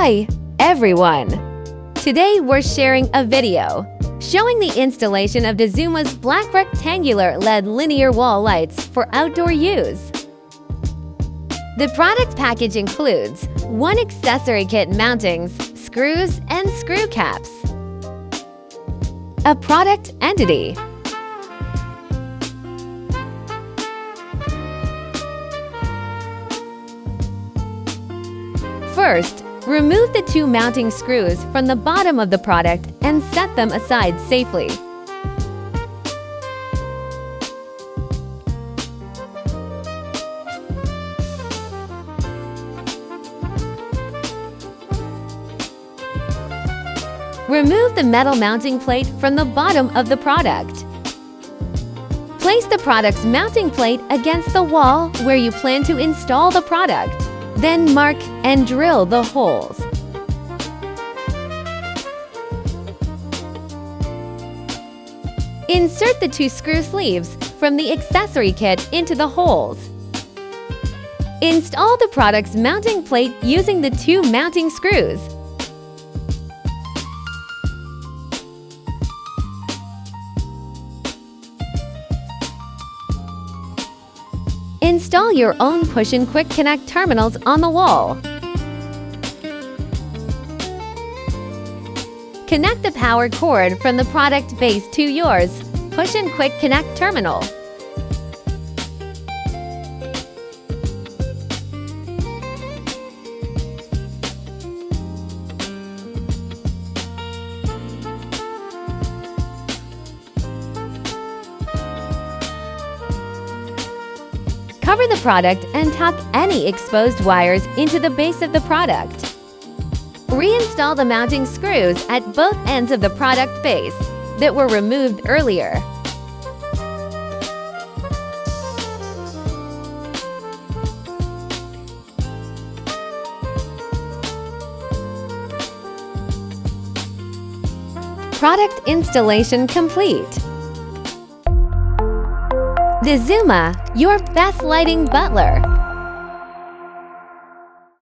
Hi, everyone! Today we're sharing a video showing the installation of Dazuma's black rectangular LED linear wall lights for outdoor use. The product package includes one accessory kit mountings, screws, and screw caps. A product entity. First, remove the two mounting screws from the bottom of the product and set them aside safely. Remove the metal mounting plate from the bottom of the product. Place the product's mounting plate against the wall where you plan to install the product. Then mark and drill the holes. Insert the two screw sleeves from the accessory kit into the holes. Install the product's mounting plate using the two mounting screws. Install your own push-and-quick connect terminals on the wall. Connect the power cord from the product base to yours push-and-quick connect terminal. Cover the product and tuck any exposed wires into the base of the product. Reinstall the mounting screws at both ends of the product base that were removed earlier. Product installation complete. Dazuma, your best lighting butler.